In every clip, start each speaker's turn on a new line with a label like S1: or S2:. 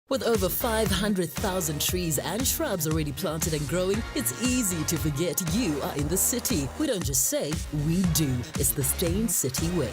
S1: With over 500,000 trees and shrubs already planted and growing, it's easy to forget you are in the city. We don't just say, we do. It's the Stain City way.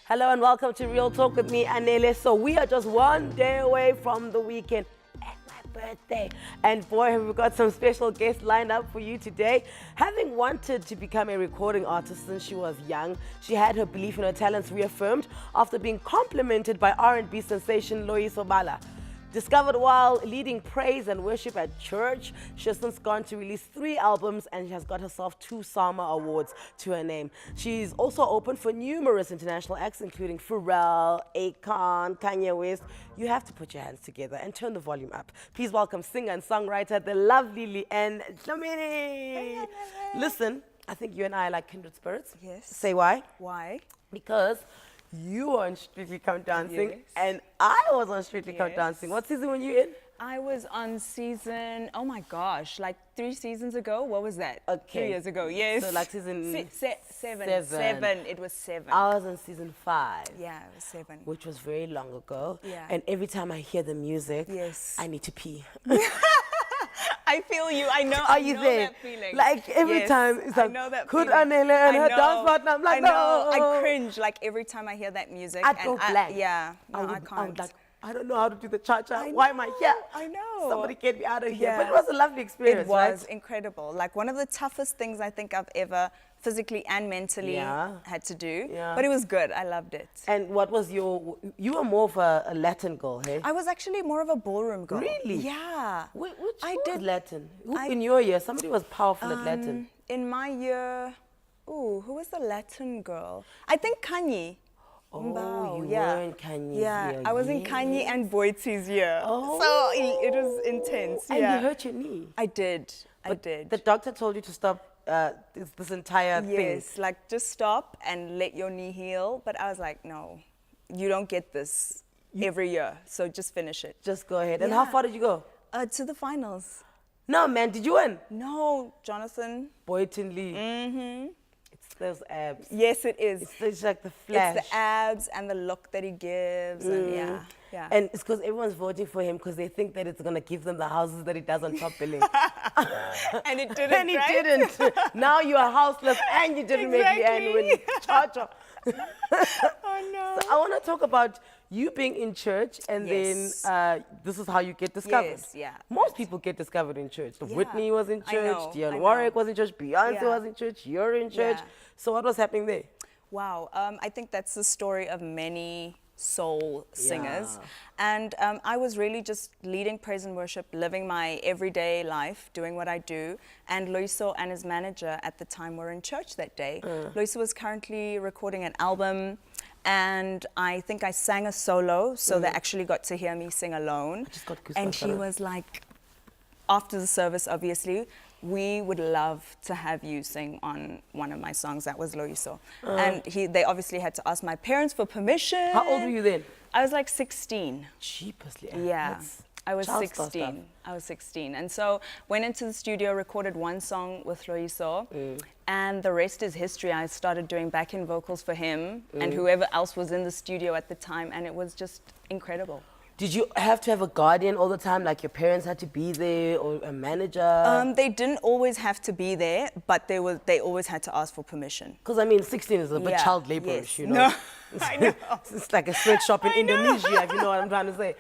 S2: Hello and welcome to Real Talk with me, Anele. So we are just one day away from the weekend and my birthday. And boy, have we got some special guests lined up for you today. Having wanted to become a recording artist since she was young, she had her belief in her talents reaffirmed after being complimented by R&B sensation Loyiso Bala. Discovered while leading praise and worship at church, she has since gone to release 3 albums and she has got herself 2 SAMA awards to her name. She's also open for numerous international acts, including Pharrell, Akon, Kanye West. You have to put your hands together and turn the volume up. Please welcome singer and songwriter, the lovely Leanne Dlamini. Listen, I think you and I are like kindred spirits.
S3: Yes.
S2: Say why?
S3: Why?
S2: Because you were on Strictly Come Dancing,
S3: Yes.
S2: and I was on Strictly Come
S3: Yes.
S2: Dancing. What season were you in?
S3: I was on season, oh my gosh, like 3 seasons ago. What was that?
S2: Okay.
S3: 3 years ago, yes.
S2: So like season
S3: seven. It was 7.
S2: I was on season 5.
S3: Yeah, it was 7.
S2: Which was very long ago.
S3: Yeah.
S2: And every time I hear the music,
S3: Yes.
S2: I need to pee.
S3: I feel you. I know.
S2: Are you
S3: I know
S2: there?
S3: that feeling.
S2: Like every
S3: Yes,
S2: time, it's
S3: I
S2: like,
S3: know that
S2: could
S3: feeling.
S2: Anele and
S3: I
S2: her
S3: know.
S2: dance partner? I'm like,
S3: I know.
S2: no.
S3: I cringe like every time I hear that music.
S2: I'd go blank.
S3: Yeah. No, I
S2: I
S3: can't.
S2: would like, I don't know how to do the cha-cha.
S3: I
S2: Why am I here?
S3: I know.
S2: Somebody get me out of here.
S3: Yeah.
S2: But it was a lovely experience,
S3: It was
S2: right?
S3: incredible. Like one of the toughest things I think I've ever physically and mentally had to do.
S2: Yeah.
S3: But it was good. I loved it.
S2: And what was you were more of a Latin girl, hey?
S3: I was actually more of a ballroom girl.
S2: Really?
S3: Yeah.
S2: Which
S3: I
S2: was
S3: did
S2: Latin? In your year, somebody was powerful at Latin.
S3: In my year, who was the Latin girl? I think Kanye.
S2: Oh,
S3: Mbao,
S2: you
S3: yeah.
S2: were in Kanye's
S3: Yeah,
S2: year.
S3: I was in Kanye and Boyd's year.
S2: Oh.
S3: So it was intense.
S2: And
S3: yeah.
S2: you hurt your knee.
S3: I did. I
S2: But
S3: did.
S2: the doctor told you to stop this entire thing.
S3: Yes, like just stop and let your knee heal. But I was like, no, you don't get this every year. So just finish it.
S2: Just go ahead. And how
S3: Yeah.
S2: far did you go?
S3: To the finals.
S2: No, man. Did you win?
S3: No, Jonathan.
S2: Boynton Lee. Mm-hmm. It's those abs.
S3: Yes, it is.
S2: It's like the flash.
S3: It's the abs and the look that he gives. And yeah.
S2: And it's because everyone's voting for him because they think that it's going to give them the houses that he does on top billing.
S3: And it didn't,
S2: And he
S3: right?
S2: didn't. Now you are houseless and you didn't make Leanne win. Cha-cha.
S3: Oh, no.
S2: So I want to talk about you being in church and
S3: Yes.
S2: then this is how you get discovered.
S3: Yes, yeah.
S2: Most people get discovered in church.
S3: Yeah.
S2: Whitney was in
S3: I
S2: church,
S3: know, I
S2: Dionne
S3: know.
S2: Warwick was in church, Beyonce
S3: Yeah.
S2: was in church, you're in church.
S3: Yeah.
S2: So what was happening there?
S3: Wow, I think that's the story of many soul singers.
S2: Yeah.
S3: And I was really just leading praise and worship, living my everyday life, doing what I do. And Loyiso and his manager at the time were in church that day. Loyiso was currently recording an album. And I think I sang a solo, so they actually got to hear me sing alone.
S2: just got goosebumps
S3: And she
S2: on it.
S3: was like, after the service, obviously, we would love to have you sing on one of my songs. That was Loyiso. And they obviously had to ask my parents for permission.
S2: How old were you then?
S3: I was like 16.
S2: Cheapestly.
S3: Yeah, I was
S2: child star
S3: 16.
S2: stuff.
S3: I was 16. And so went into the studio, recorded one song with Loyiso, and the rest is history. I started doing back-end vocals for him and whoever else was in the studio at the time, and it was just incredible.
S2: Did you have to have a guardian all the time? Like your parents had to be there or a manager?
S3: They didn't always have to be there, but they always had to ask for permission.
S2: Because I mean, 16 is a bit
S3: Yeah,
S2: child laborish,
S3: yes.
S2: you know?
S3: No, I know.
S2: It's like a sweatshop in
S3: I know.
S2: Indonesia, if you know what I'm trying to say.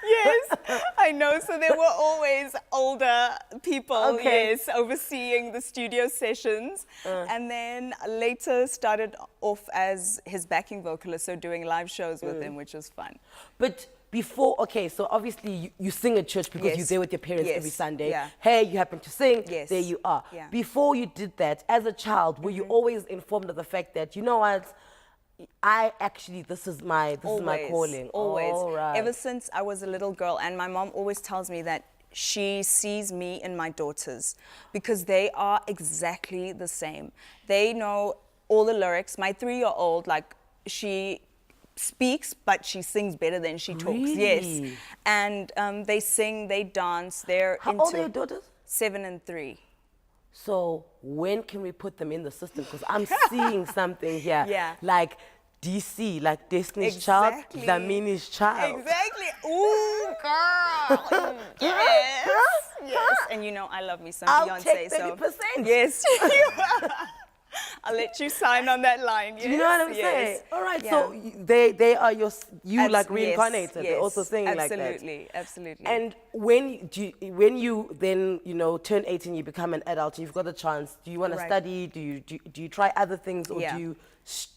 S3: Yes, I know. So there were always older people,
S2: Okay.
S3: yes, overseeing the studio sessions. And then later started off as his backing vocalist, so doing live shows with him, which was fun.
S2: But before, okay, so obviously you sing at church because
S3: Yes.
S2: you're there with your parents
S3: Yes.
S2: every Sunday.
S3: Yeah.
S2: Hey, you happen to sing,
S3: Yes.
S2: there you are.
S3: Yeah.
S2: Before you did that, as a child, were you always informed of the fact that, you know what, this is my calling.
S3: Always.
S2: All right.
S3: Ever since I was a little girl, and my mom always tells me that she sees me in my daughters because they are exactly the same. They know all the lyrics. My 3-year-old, like, she speaks, but she sings better than she talks.
S2: Really?
S3: Yes. And they sing, they dance. They're
S2: How old are your daughters?
S3: 7 and 3.
S2: So when can we put them in the system? Because I'm seeing something here.
S3: Yeah.
S2: Like DC, like Destiny's
S3: Exactly.
S2: Child, Dlamini's child.
S3: Exactly. Ooh, girl. Yes. Yes. And you know, I love me some
S2: I'll
S3: Beyonce.
S2: take 30%.
S3: So yes. I'll let you sign on that line. Yes.
S2: Do you know what I'm
S3: yes.
S2: saying? All right,
S3: Yeah.
S2: so they are you like
S3: Yes,
S2: reincarnated. They're also singing like that.
S3: Absolutely, absolutely.
S2: And when you then turn 18, you become an adult, and you've got the chance. Do you want to
S3: Right.
S2: study? Do you try other things, or
S3: Yeah.
S2: do you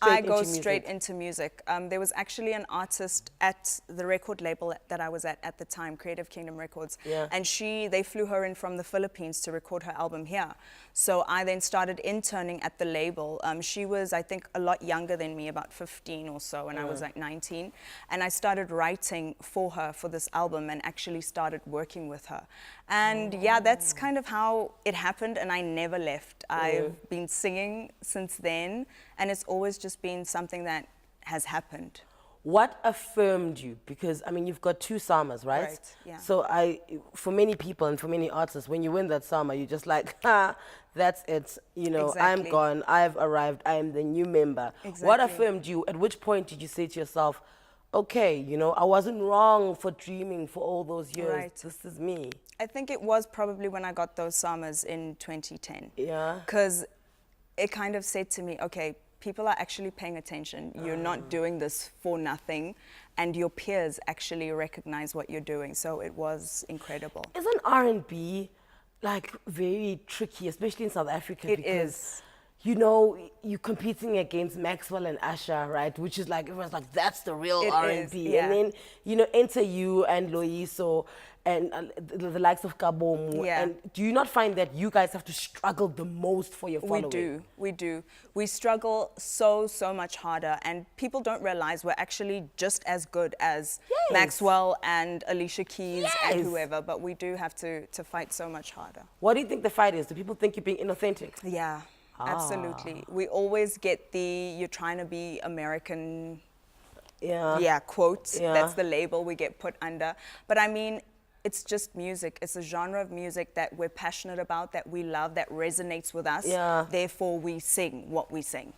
S3: I
S2: into
S3: go
S2: music?
S3: straight into music. There was actually an artist at the record label that I was at the time, Creative Kingdom Records,
S2: Yeah.
S3: and they flew her in from the Philippines to record her album here. So I then started interning at the label. She was, I think, a lot younger than me, about 15 or so, and I was like 19. And I started writing for her for this album and actually started working with her. And yeah, that's kind of how it happened, and I never left. I've been singing since then, and it's always just been something that has happened.
S2: What affirmed you? Because I mean, you've got 2 Samas, right?
S3: Right, yeah.
S2: So for many people and for many artists, when you win that Sama, you're just like, ha, that's it. I'm
S3: Exactly.
S2: gone. I've arrived. I am the new member. What
S3: Exactly.
S2: affirmed you? At which point did you say to yourself, okay, I wasn't wrong for dreaming for all those years.
S3: Right.
S2: This is me.
S3: I think it was probably when I got those Samas in 2010.
S2: Yeah.
S3: Because it kind of said to me, okay, people are actually paying attention. You're not doing this for nothing, and your peers actually recognize what you're doing. So it was incredible.
S2: Isn't R&B like very tricky, especially in South Africa?
S3: It
S2: because
S3: is.
S2: you're competing against Maxwell and Asha, right? Which is like, everyone's like, that's the real
S3: It
S2: R&B.
S3: is, yeah.
S2: And then, enter you and Loyiso and the likes of Kabomu.
S3: Yeah.
S2: And do you not find that you guys have to struggle the most for your following?
S3: We do. We struggle so much harder, and people don't realize we're actually just as good as
S2: Yes.
S3: Maxwell and Alicia Keys and
S2: Yes.
S3: whoever, but we do have to fight so much harder.
S2: What do you think the fight is? Do people think you're being inauthentic?
S3: Yeah, absolutely. We always get you're trying to be American, quotes.
S2: Yeah.
S3: That's the label we get put under. But I mean, it's just music. It's a genre of music that we're passionate about, that we love, that resonates with us.
S2: Yeah.
S3: Therefore, we sing what we sing.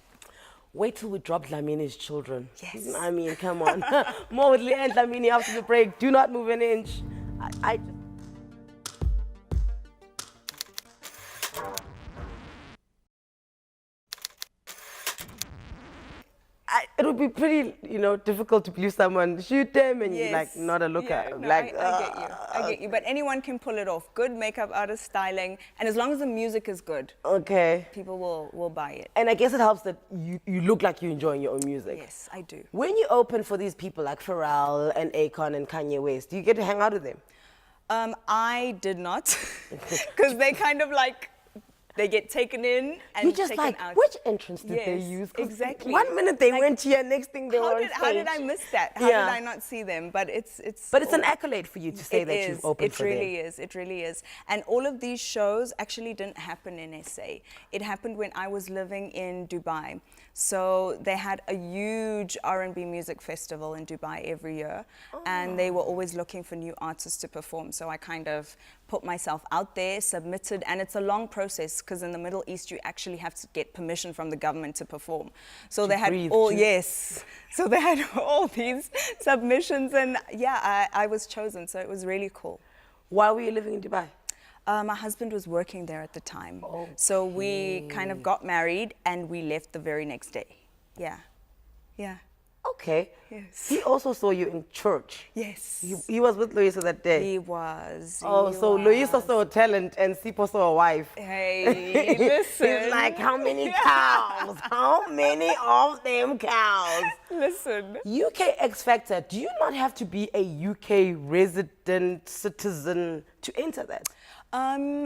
S2: Wait till we drop Dlamini's children.
S3: Yes.
S2: I mean, come on. More with Leanne Dlamini after the break. Do not move an inch. It would be pretty, difficult to believe someone shoot them and you're like not a looker.
S3: Yeah, no,
S2: like,
S3: I get you. But anyone can pull it off. Good makeup artist, styling, and as long as the music is good,
S2: okay.
S3: people will buy it.
S2: And I guess it helps that you look like you're enjoying your own music.
S3: Yes, I do.
S2: When you open for these people like Pharrell and Akon and Kanye West, do you get to hang out with them?
S3: I did not, because they kind of like, they get taken in and
S2: You're just
S3: taken
S2: like,
S3: out.
S2: which entrance did they
S3: Yes,
S2: use? 'Cause
S3: exactly.
S2: 1 minute they
S3: Like,
S2: went here, next thing they were on
S3: How did I
S2: stage.
S3: miss that? How
S2: Yeah.
S3: did I not see them? But it's
S2: But it's an accolade for you to say
S3: It
S2: that
S3: is.
S2: you've opened for them.
S3: It really is. It really is. And all of these shows actually didn't happen in SA. It happened when I was living in Dubai. So they had a huge R&B music festival in Dubai every year, and they were always looking for new artists to perform. So I kind of put myself out there, submitted, and it's a long process because in the Middle East you actually have to get permission from the government to perform. So they had
S2: breathe,
S3: all
S2: too.
S3: yes. So they had all these submissions, and yeah, I was chosen. So it was really cool.
S2: Why were you living in Dubai?
S3: My husband was working there at the time. So we kind of got married and we left the very next day. Yeah. Yeah.
S2: Okay.
S3: Yes.
S2: He also saw you in church.
S3: Yes.
S2: He was with Loyiso that day.
S3: He was.
S2: Oh,
S3: he
S2: so
S3: was.
S2: Loyiso saw a talent and Sipho saw a wife.
S3: Hey, listen.
S2: He's like, how many cows? How many of them cows?
S3: Listen.
S2: UK X Factor, do you not have to be a UK resident citizen to enter that?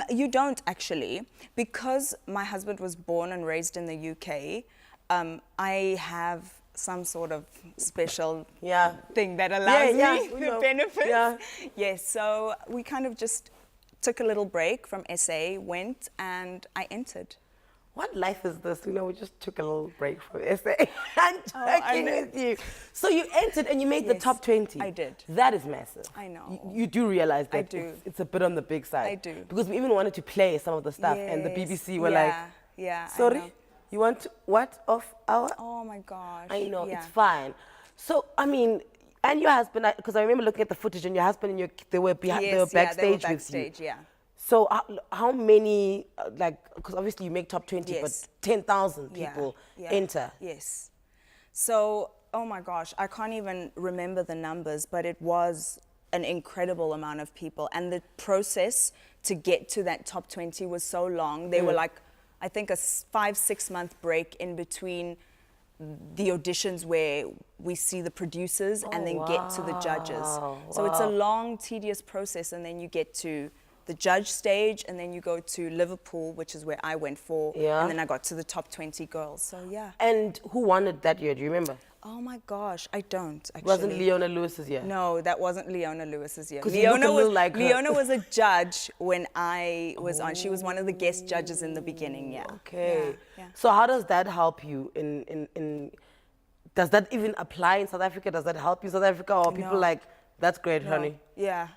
S3: You don't actually. Because my husband was born and raised in the UK, I have some sort of special
S2: Yeah.
S3: thing that allows
S2: Yeah,
S3: me
S2: we
S3: the
S2: know.
S3: benefits.
S2: Yeah.
S3: Yes, so we kind of just took a little break from SA, went, and I entered.
S2: What life is this? You know, we just took a little break from SA. I'm
S3: I
S2: joking
S3: know.
S2: with you. So you entered and you made the
S3: Yes,
S2: top 20.
S3: I did.
S2: That is massive.
S3: I know.
S2: You do realize that
S3: I do.
S2: It's a bit on the big side.
S3: I do.
S2: Because we even wanted to play some of the stuff and the
S3: Yes.
S2: BBC were
S3: Yeah,
S2: like,
S3: yeah, I
S2: sorry,
S3: know.
S2: you want what off our?
S3: Oh my gosh.
S2: I know,
S3: yeah.
S2: it's fine. So, I mean, and your husband, because I remember looking at the footage and your husband and they were behind, they were
S3: Yes, yeah,
S2: backstage,
S3: they were
S2: with you.
S3: backstage, yeah.
S2: So how many, because obviously you make top 20,
S3: Yes.
S2: but 10,000
S3: Yeah,
S2: people
S3: yeah.
S2: enter.
S3: Yes. So, oh my gosh, I can't even remember the numbers, but it was an incredible amount of people. And the process to get to that top 20 was so long. They were like, I think a 5-6 month break in between the auditions where we see the producers and then get to the judges. So it's a long, tedious process, and then you get to the judge stage, and then you go to Liverpool, which is where I went for,
S2: Yeah.
S3: and then I got to the top 20 girls. So yeah.
S2: And who won it that year? Do you remember?
S3: Oh my gosh, I don't actually.
S2: Wasn't Leona Lewis's year?
S3: No, that wasn't Leona Lewis's year.
S2: 'Cause you look a little like her.
S3: Leona was a judge when I was on. She was one of the guest judges in the beginning. Yeah.
S2: Okay.
S3: Yeah, yeah.
S2: So how does that help you in does that even apply in South Africa? Does that help you in South Africa? Or people
S3: No.
S2: like, that's great,
S3: No.
S2: honey?
S3: Yeah.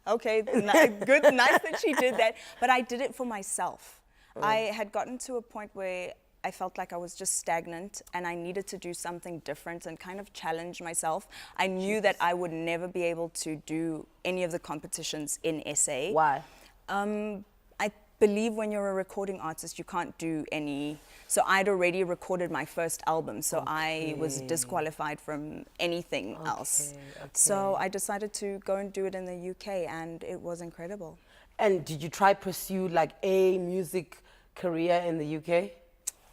S3: Okay, good, nice that she did that. But I did it for myself. I had gotten to a point where I felt like I was just stagnant and I needed to do something different and kind of challenge myself. I knew that I would never be able to do any of the competitions in SA.
S2: Why?
S3: I believe when you're a recording artist, you can't do any. So I'd already recorded my first album, so I was disqualified from anything else. So I decided to go and do it in the UK, and it was incredible.
S2: And did you try pursue like a music career in the UK?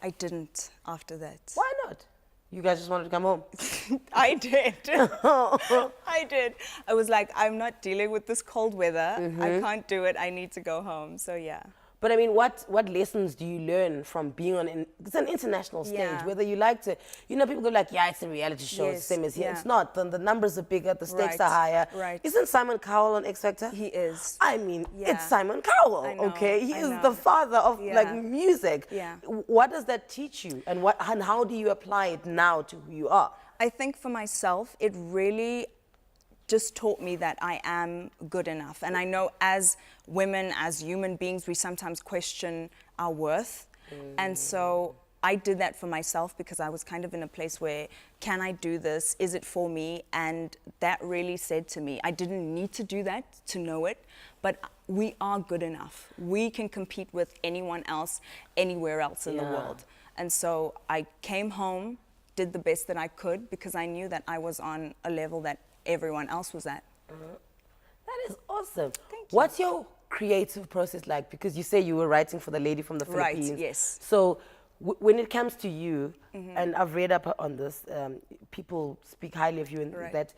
S3: I didn't after that.
S2: Why not? You guys just wanted to come home?
S3: I did. I did. I was like, I'm not dealing with this cold weather. I can't do it. I need to go home. So yeah.
S2: But I mean, what lessons do you learn from being on it's an international stage,
S3: Yeah.
S2: whether you like to, you know, people go like, yeah, it's a reality show, it's
S3: Yes,
S2: the same as here.
S3: yeah.
S2: It's not. The numbers are bigger, the stakes
S3: Right,
S2: are higher.
S3: right.
S2: Isn't Simon Cowell on X Factor?
S3: He is.
S2: I mean,
S3: Yeah.
S2: it's Simon Cowell,
S3: I know,
S2: okay? He
S3: I
S2: is
S3: know.
S2: the father of
S3: Yeah.
S2: like music.
S3: Yeah.
S2: What does that teach you? And how do you apply it now to who you are?
S3: I think for myself, it really just taught me that I am good enough. And I know as women, as human beings, we sometimes question our worth. And so I did that for myself because I was kind of in a place where, can I do this? Is it for me? And that really said to me, I didn't need to do that to know it, but we are good enough. We can compete with anyone else, anywhere else in the world. And so I came home, did the best that I could because I knew that I was on a level that everyone else was at.
S2: That is awesome.
S3: Thank you.
S2: What's your creative process like? Because you say you were writing for the lady from the
S3: Right,
S2: Philippines.
S3: yes.
S2: So when it comes to you, and I've read up on this, people speak highly of you in
S3: Right.
S2: that,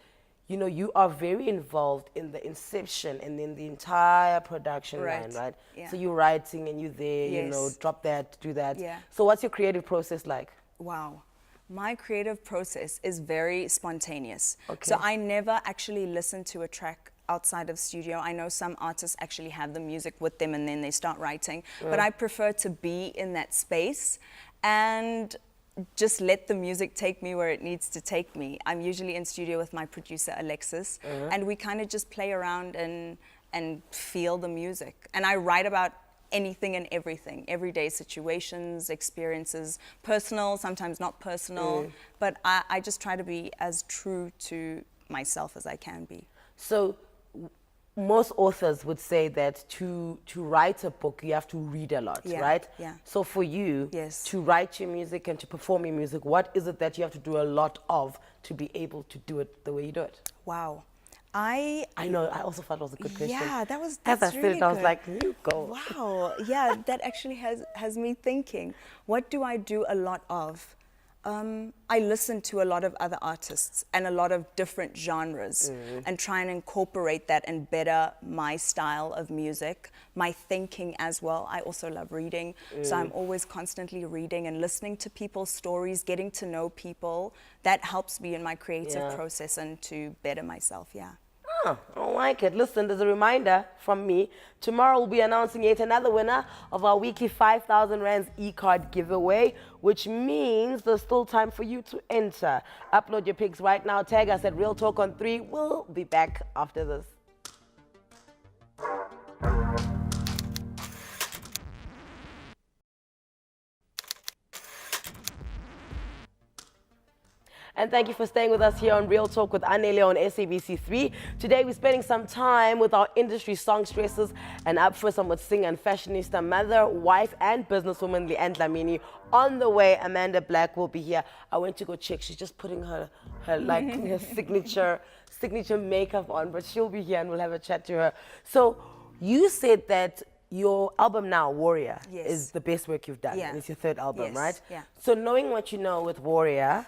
S2: you know, you are very involved in the inception and in the entire production line,
S3: Right,
S2: right?
S3: yeah.
S2: So you're writing and you're there, you know,
S3: Yes.
S2: drop that, do that.
S3: Yeah.
S2: So what's your creative process like?
S3: Wow. My creative process is very spontaneous.
S2: Okay.
S3: So I never actually listen to a track outside of studio. I know some artists actually have the music with them and then they start writing, but I prefer to be in that space and just let the music take me where it needs to take me. I'm usually in studio with my producer Alexis, and we kind of just play around and feel the music. And I write about anything and everything, everyday situations, experiences, personal, sometimes not personal, but I just try to be as true to myself as I can be.
S2: So most authors would say that to write a book, you have to read a lot,
S3: Yeah,
S2: right?
S3: yeah.
S2: So for you,
S3: Yes.
S2: to write your music and to perform your music, what is it that you have to do a lot of to be able to do it the way you do it?
S3: Wow.
S2: I know, I also thought it was a good question.
S3: Yeah,
S2: As
S3: that's
S2: I said
S3: really
S2: it, I was
S3: good.
S2: like, you go.
S3: Wow, yeah, that actually has me thinking. What do I do a lot of? I listen to a lot of other artists and a lot of different genres and try and incorporate that and better my style of music, my thinking as well. I also love reading, so I'm always constantly reading and listening to people's stories, getting to know people. That helps me in my creative process and to better myself,
S2: I like it. Listen, there's a reminder from me. Tomorrow we'll be announcing yet another winner of our weekly 5,000 Rands e-card giveaway, which means there's still time for you to enter. Upload your pics right now. Tag us at Real Talk on 3. We'll be back after this. And thank you for staying with us here on Real Talk with Anele on SABC3. Today we're spending some time with our industry songstresses, and up first I'm with singer and fashionista, mother, wife and businesswoman Leanne Dlamini. On the way, Amanda Black will be here. I went to go check. She's just putting her like her signature makeup on, but she'll be here and we'll have a chat to her. So you said that your album now, Warrior, is the best work you've done. And it's your third album, right?
S3: Yeah.
S2: So knowing what you know with Warrior,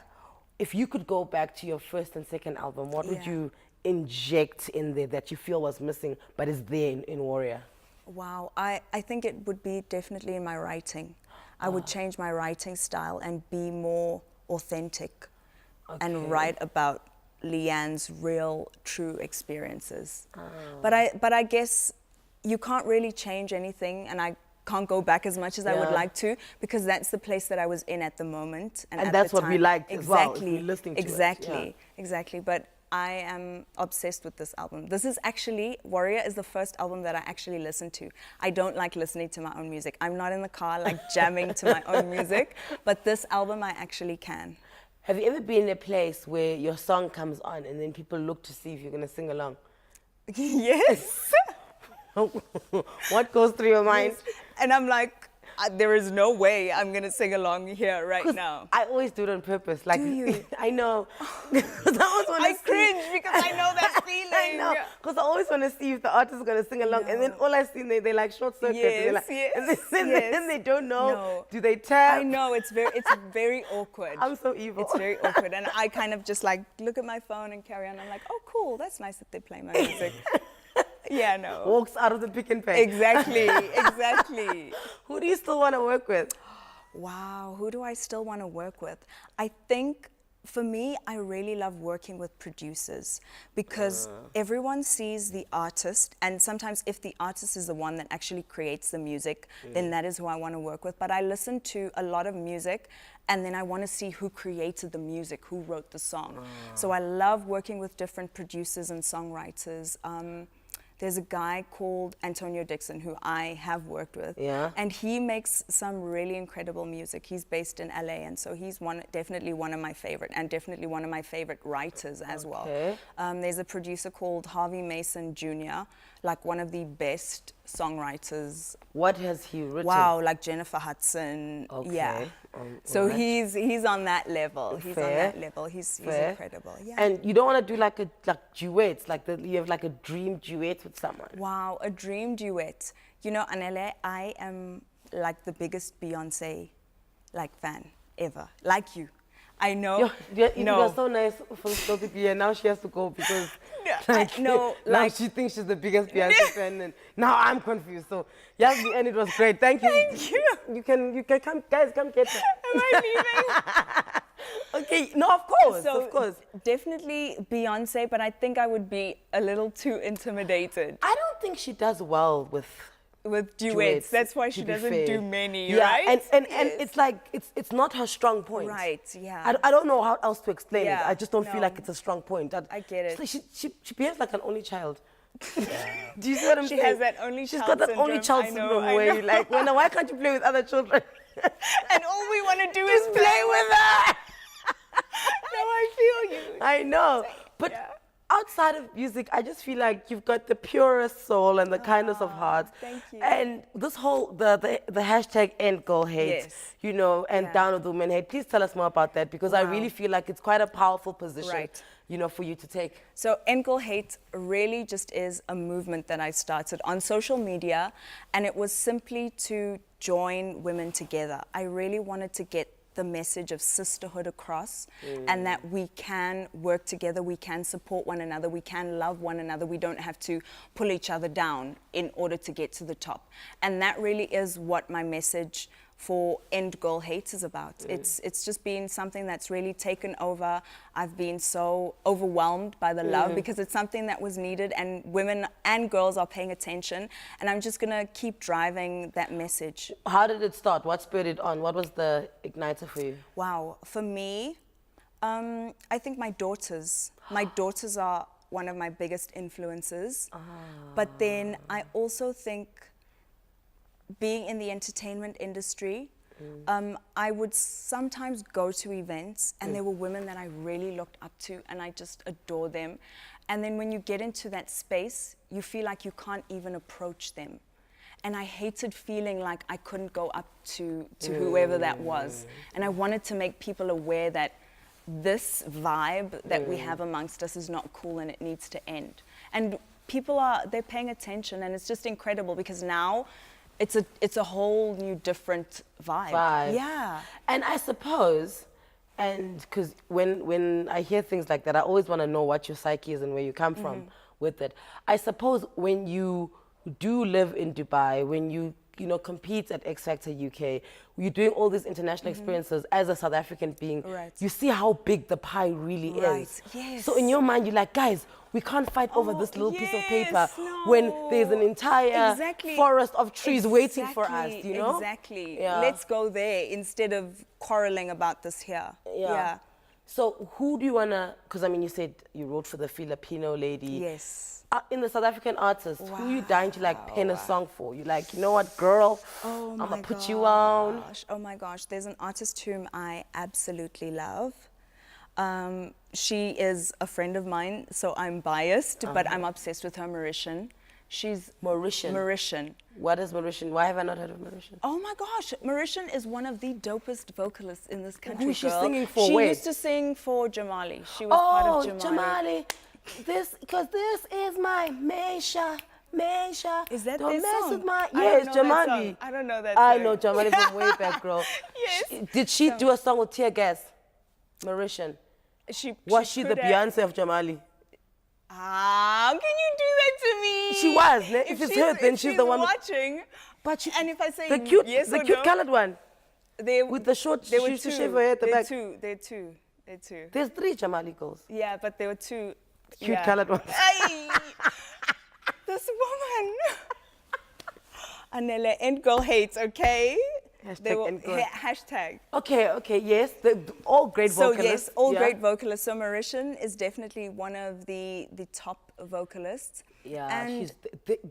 S2: if you could go back to your first and second album, what would you inject in there that you feel was missing but is there in Warrior?
S3: Wow, I think it would be definitely in my writing. I would change my writing style and be more authentic and write about Leanne's real, true experiences. But I guess you can't really change anything, and I can't go back as much as I would like to, because that's the place that I was in at the moment.
S2: And that's what we liked as well, if we're listening to
S3: it. Exactly. But I am obsessed with this album. This is actually, Warrior is the first album that I actually listen to. I don't like listening to my own music. I'm not in the car like jamming to my own music, but this album I actually can.
S2: Have you ever been in a place where your song comes on and then people look to see if you're going to sing along?
S3: Yes.
S2: What goes through your mind?
S3: And I'm like, there is no way I'm going to sing along here right now.
S2: I always do it on purpose. Like,
S3: do you?
S2: I know.
S3: I cringe because I know that feeling.
S2: I know. Because I always want to see if the artist is going to sing along. And then all I see, they like short circuit. And then they don't know.
S3: No.
S2: Do they tap?
S3: I know. It's very awkward.
S2: I'm so evil.
S3: It's very awkward. And I kind of just like look at my phone and carry on. I'm like, oh, cool. That's nice that they play my music. Yeah, no.
S2: Walks out of the Pick and Pay.
S3: Exactly.
S2: Who do you still want to work with?
S3: Wow, who do I still want to work with? I think, for me, I really love working with producers, because everyone sees the artist, and sometimes if the artist is the one that actually creates the music, then that is who I want to work with. But I listen to a lot of music, and then I want to see who created the music, who wrote the song. So I love working with different producers and songwriters. There's a guy called Antonio Dixon who I have worked with, and he makes some really incredible music. He's based in LA, and so he's definitely one of my favorite, and definitely one of my favorite writers as well. There's a producer called Harvey Mason Jr., like one of the best songwriters.
S2: What has he written?
S3: Wow, like Jennifer Hudson. So he's on that level. He's incredible. Yeah.
S2: And you don't want to do like duets, you have like a dream duet with someone.
S3: Wow, a dream duet. You know, Anele, I am like the biggest Beyonce fan ever. Like you. I know.
S2: You're so nice for still to be here. Now she has to go because now she thinks she's the biggest Beyonce fan, and now I'm confused. So yes, and it was great. Thank you.
S3: Thank you.
S2: You can come, guys, come get her.
S3: Am I
S2: leaving? Okay, no, of course.
S3: Definitely Beyonce, but I think I would be a little too intimidated.
S2: I don't think she does well with
S3: duets. That's why she doesn't do many, right?
S2: And it's like it's not her strong point.
S3: Right, yeah.
S2: I don't know how else to explain it. I just don't feel like it's a strong point.
S3: I get it.
S2: Like she behaves like an only child. Do you see what I'm saying?
S3: She has that only child
S2: She's got that
S3: syndrome.
S2: only child syndrome where you're like, why can't you play with other children?
S3: And all we want to do is play with her. No, I feel you.
S2: I know. But outside of music, I just feel like you've got the purest soul and the kindness of heart.
S3: Thank you.
S2: And this whole, the hashtag end girl hate, and down with women hate. Please tell us more about that, because I really feel like it's quite a powerful position, for you to take.
S3: So end girl hate really just is a movement that I started on social media, and it was simply to join women together. I really wanted to get the message of sisterhood across, and that we can work together, we can support one another, we can love one another, we don't have to pull each other down in order to get to the top. And that really is what my message for End Girl Hate is about. It's just been something that's really taken over. I've been so overwhelmed by the love because it's something that was needed, and women and girls are paying attention, and I'm just gonna keep driving that message.
S2: How did it start? What spurred it on? What was the igniter for you?
S3: Wow, for me, I think my daughters are one of my biggest influences. But then I also think being in the entertainment industry, I would sometimes go to events and there were women that I really looked up to and I just adore them. And then when you get into that space, you feel like you can't even approach them. And I hated feeling like I couldn't go up to whoever that was. And I wanted to make people aware that this vibe that we have amongst us is not cool and it needs to end. And people they're paying attention, and it's just incredible because now it's a whole new different vibe. Yeah.
S2: And I suppose, and because when I hear things like that, I always want to know what your psyche is and where you come from with it. I suppose when you do live in Dubai, when you compete at X Factor UK, you're doing all these international experiences as a South African being, you see how big the pie really is.
S3: Yes.
S2: So in your mind, you're like, guys, we can't fight over this little piece of paper when there's an entire forest of trees waiting for us, you know?
S3: Exactly. Yeah. Let's go there instead of quarreling about this here. Yeah.
S2: So who do you want to, because I mean, you said you wrote for the Filipino lady.
S3: Yes.
S2: In the South African artists, who you dying to like pen a song for? You like, you know what, girl, I'm gonna put you on.
S3: Oh my gosh, there's an artist whom I absolutely love. She is a friend of mine, so I'm biased, but I'm obsessed with her, Mauritian. She's Mauritian.
S2: What is Mauritian? Why have I not heard of Mauritian?
S3: Oh my gosh, Mauritian is one of the dopest vocalists in this country.
S2: Who's she singing for?
S3: She used to sing for Jamali. She was part of Jamali.
S2: Because this is my Meisha.
S3: Is that
S2: Don't
S3: their
S2: mess
S3: song?
S2: with my... Yes, Jamali.
S3: I don't know that song.
S2: I know Jamali from way back, girl.
S3: Yes.
S2: Did she do a song with tear gas? Mauritian. Was she the Beyonce of Jamali?
S3: How can you do that to me?
S2: She was. If it's her, then she's the one
S3: watching.
S2: But she,
S3: and if I say
S2: the cute,
S3: yes
S2: the
S3: or
S2: cute
S3: no,
S2: colored one, with the short,
S3: there were
S2: she used to
S3: two.
S2: shave her hair at the back.
S3: They're two.
S2: There's 3 Jamali girls.
S3: Yeah, but there were 2
S2: cute colored ones.
S3: Ay, this woman. Anele, End Girl Hates, okay? Hashtag.
S2: Okay, yes. All great vocalists.
S3: So yes, all great vocalists. So Mauritian is definitely one of the top vocalists.
S2: Yeah,
S3: and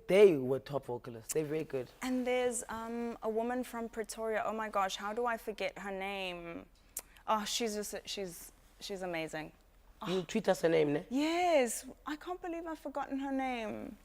S2: they were top vocalists. They're very good.
S3: And there's a woman from Pretoria. Oh my gosh, how do I forget her name? Oh, she's amazing.
S2: You tweet us her name, ne?
S3: Yes, I can't believe I've forgotten her name.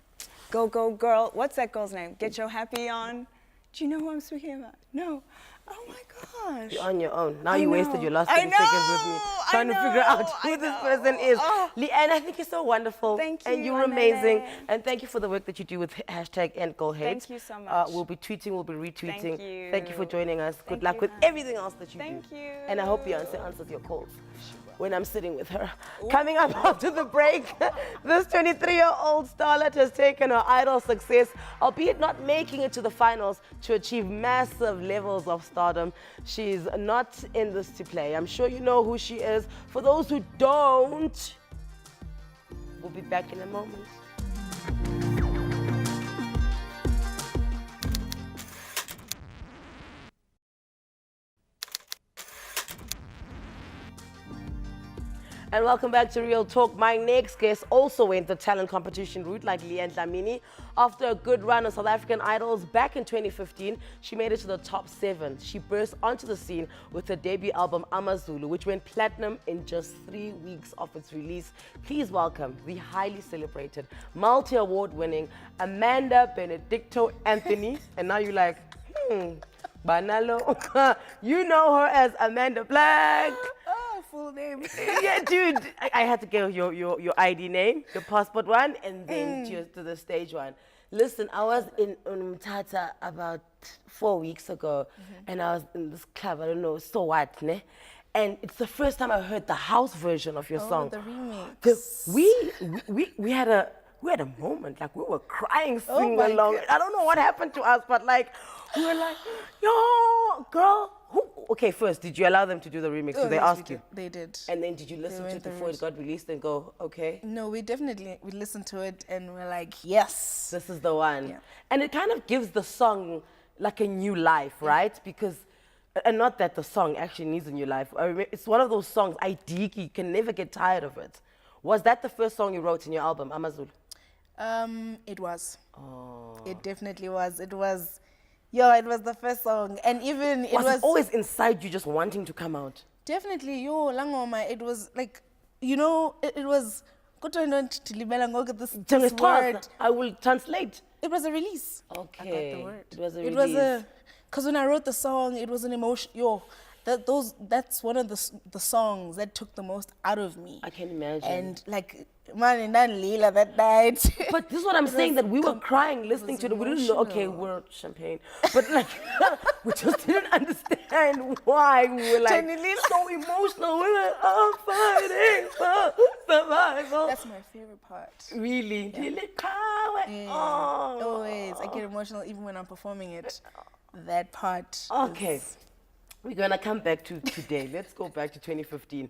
S3: Go girl. What's that girl's name? Get Your Happy On. Do you know who I'm speaking about? No. Oh my gosh.
S2: You're on your own. Now you wasted your last 30 seconds with me trying to figure out who this person is. Leanne, I think you're so wonderful.
S3: Thank you.
S2: And you're amazing. And thank you for the work that you do with hashtag End Girl Hate.
S3: Thank you so much.
S2: We'll be tweeting, we'll be retweeting.
S3: Thank you.
S2: Thank you for joining us. Good luck with everything else that you do.
S3: Thank you.
S2: And I hope Beyonce answers your calls when I'm sitting with her. Coming up after the break, this 23-year-old starlet has taken her idol success, albeit not making it to the finals, to achieve massive levels of stardom. She's not in this to play. I'm sure you know who she is. For those who don't, we'll be back in a moment. And welcome back to Real Talk. My next guest also went the talent competition route like Leanne Dlamini. After a good run on South African Idols back in 2015, she made it to the top 7. She burst onto the scene with her debut album Amazulu, which went platinum in just 3 weeks of its release. Please welcome the highly celebrated, multi-award winning Amanda Benedicto Anthony. And now you're like, Banalo. You know her as Amanda Black.
S3: Full name.
S2: Yeah, dude. I had to get your ID name, your passport one, and then cheers to the stage one. Listen, I was in Umtata about 4 weeks ago, and I was in this club, I don't know, so what, ne? And it's the first time I heard the house version of your song.
S3: The remix.
S2: We had a moment, like we were crying, singing
S3: my
S2: along.
S3: God.
S2: I don't know what happened to us, but like we were like, yo, girl. Okay, first, did you allow them to do the remix? Did they
S3: yes,
S2: ask
S3: we
S2: you?
S3: did. They did.
S2: And then did you listen to
S3: went
S2: it
S3: the
S2: before it
S3: route.
S2: got released and go, okay,
S3: No, we listened to it and we're like, yes.
S2: this is the one?
S3: Yeah.
S2: And it kind of gives the song like a new life, right? Because, and not that the song actually needs a new life. I remember, it's one of those songs, you can never get tired of it. Was that the first song you wrote in your album, Amazulu?
S3: It was.
S2: Oh.
S3: It definitely was. It was the first song. And even it
S2: Was
S3: was
S2: it always inside you just wanting to come out?
S3: definitely, Langoma, it was like, it was, this word.
S2: I will translate.
S3: It was a release.
S2: Okay.
S3: I got the word.
S2: It was a
S3: It was
S2: release.
S3: because when I wrote the song, it was an emotion. That's one of the songs that took the most out of me.
S2: I can imagine.
S3: And like, man, and then Leela that night.
S2: But this is what I'm saying, that we were crying listening to it. We didn't know, okay,
S3: emotional.
S2: we're champagne. But like, we just didn't understand why we were like
S3: Tiny
S2: so emotional. We were like, I'm fighting for survival.
S3: That's my favorite part.
S2: Really?
S3: Yeah.
S2: Oh.
S3: Always. I get emotional even when I'm performing it. That part.
S2: Okay.
S3: is-
S2: We're going to come back to today. Let's go back to 2015.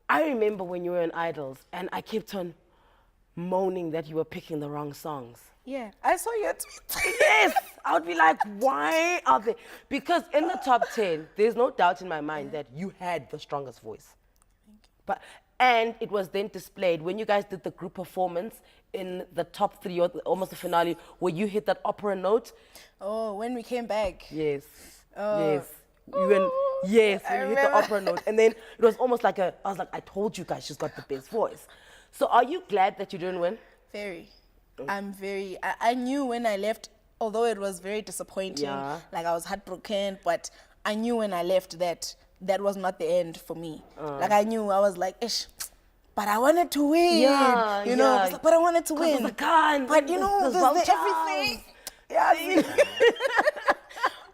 S2: I remember when you were in Idols, and I kept on moaning that you were picking the wrong songs.
S3: Yeah. I saw your tweet.
S2: Yes! I would be like, why are they? Because in the top 10, there's no doubt in my mind that you had the strongest voice. And it was then displayed when you guys did the group performance in the top 3 or almost the finale, where you hit that opera note.
S3: Oh, when we came back.
S2: Yes.
S3: Oh.
S2: Yes. You went, yes,
S3: I
S2: when you hit the
S3: remember.
S2: opera note. And then it was almost like I was like, I told you guys she's got the best voice. So are you glad that you didn't win?
S3: Very. I knew when I left, although it was very disappointing,
S2: Yeah.
S3: like I was heartbroken, but I knew when I left that was not the end for me. Like I knew, I was like, ish, but I wanted to win.
S2: Yeah,
S3: you know,
S2: yeah.
S3: it's like, but I wanted to
S2: 'Cause
S3: win.
S2: there's a gun,
S3: But you know,
S2: there's
S3: there's
S2: vouchers.
S3: everything. Yeah.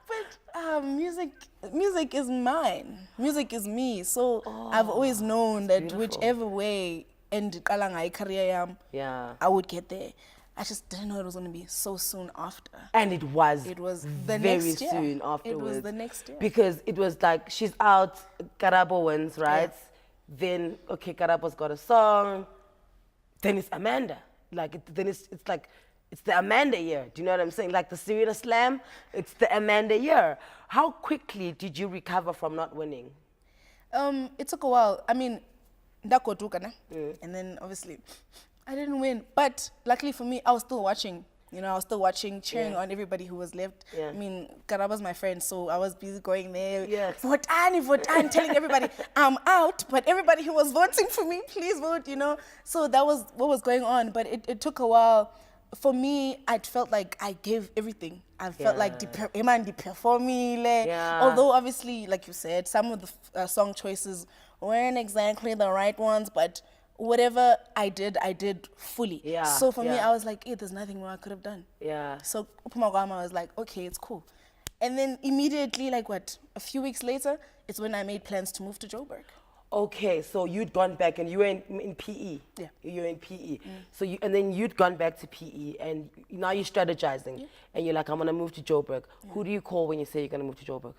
S3: But music is mine. Music is me. So I've always known that
S2: beautiful.
S3: whichever way and career
S2: Yeah.
S3: I would get there. I just didn't know it was going to be so soon after.
S2: And it was.
S3: It was the
S2: very
S3: next year.
S2: soon afterwards.
S3: It was the next year.
S2: Because it was like, she's out, Karabo wins, right? Then, okay, Karabo's got a song. Then it's Amanda. Like, then it's like, it's the Amanda year. Do you know what I'm saying? Like the Serena Slam, it's the Amanda year. How quickly did you recover from not winning?
S3: It took a while. I mean, and then obviously I didn't win. But luckily for me, I was still watching. You know, I was still watching, cheering on everybody who was left.
S2: Yeah.
S3: I mean, Karaba's my friend, so I was busy going there.
S2: Yes.
S3: Vote, telling everybody I'm out, but everybody who was voting for me, please vote, you know. So that was what was going on. But it took a while. For me, I felt like I gave everything. I felt like performing.
S2: Yeah.
S3: Although obviously, like you said, some of the song choices weren't exactly the right ones, but whatever I did fully.
S2: Yeah,
S3: So for me,
S2: yeah.
S3: I was like, there's nothing more I could have done.
S2: Yeah.
S3: So Upumagama was like, okay, it's cool. And then immediately, like a few weeks later, it's when I made plans to move to Joburg.
S2: Okay, so you'd gone back and you were in PE.
S3: Yeah.
S2: You were in PE. So and then you'd gone back to PE and now you're strategizing and you're like, I'm gonna move to Joburg. Who do you call when you say you're gonna move to Joburg?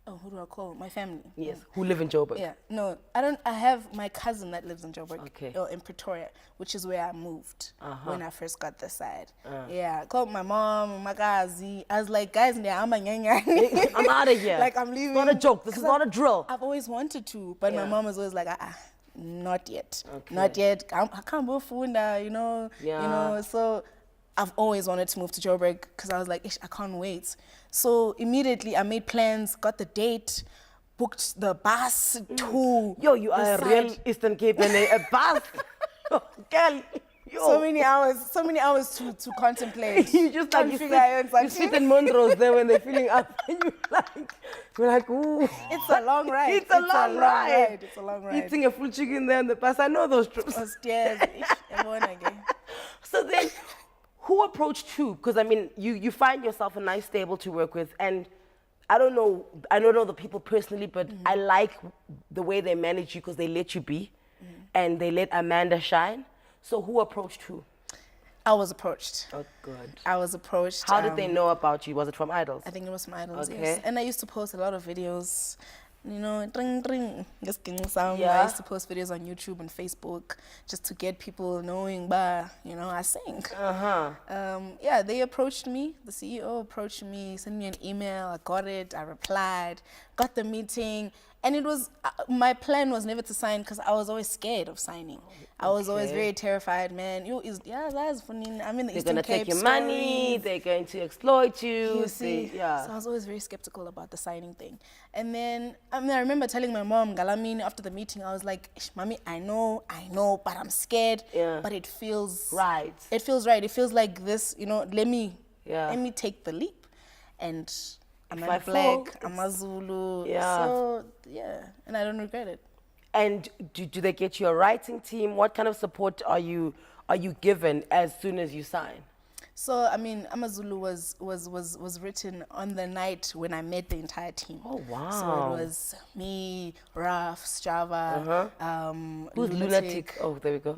S3: Oh, who do I call? My family.
S2: Yes. Who live in Joburg?
S3: Yeah, no, I don't. I have my cousin that lives in Joburg,
S2: Okay.
S3: or in Pretoria, which is where I moved when I first got this side.
S2: Uh.
S3: Yeah, I called my mom, my gazi. I was like, guys, I'm
S2: I'm out of here.
S3: Like I'm leaving.
S2: It's not a joke. This is
S3: 'Cause
S2: not a drill.
S3: I've always wanted to, but my
S2: Yeah.
S3: mom was always like, not yet,
S2: Okay.
S3: not yet. I can't go funda, you know.
S2: Yeah.
S3: You know, so I've always wanted to move to Joburg because I was like, I can't wait. So immediately I made plans, got the date, booked the bus to
S2: Yo, you are a
S3: the
S2: real
S3: side.
S2: Eastern Cape and a bus. Girl, yo.
S3: So many hours to contemplate.
S2: You just like, you
S3: figure out
S2: sit
S3: something.
S2: in Montrose there when they're feeling up and you're like, ooh.
S3: It's a long ride.
S2: It's a long ride.
S3: It's a long ride.
S2: Eating a full chicken there in the bus. I know those trips.
S3: Upstairs. Everyone again.
S2: So then, who approached who? Because I mean, you find yourself a nice stable to work with, and I don't know the people personally, but I like the way they manage you because they let you be, and they let Amanda shine. So who approached who?
S3: I was approached.
S2: Oh, good.
S3: I was approached.
S2: How did they know about you? Was it from Idols?
S3: I think it was from Idols,
S2: Okay.
S3: yes. And I used to post a lot of videos, you know, ring, ring, just getting sound.
S2: Yeah.
S3: I used to post videos on YouTube and Facebook just to get people knowing, you know, I sing. Yeah, they approached me. The CEO approached me, sent me an email. I got it. I replied, got the meeting. And it was, my plan was never to sign because I was always scared of signing. I was always very terrified, man. That's funny. I'm in the Eastern Cape.
S2: They're going to take your money. They're going to exploit you.
S3: You see? So I was always very skeptical about the signing thing. And then, I remember telling my mom, Dlamini, after the meeting, I was like, Mommy, I know, but I'm scared.
S2: Yeah.
S3: But it feels
S2: right.
S3: It feels right. It feels like this, you know, let me take the leap. And I'm not black, I'm Amazulu. So, and I don't regret it.
S2: And do they get you a writing team? What kind of support are you given as soon as you sign?
S3: So, I mean, Amazulu was written on the night when I met the entire team.
S2: Oh, wow.
S3: So it was me, Raf, Strava,
S2: Who's Lunatic? Oh, there we go.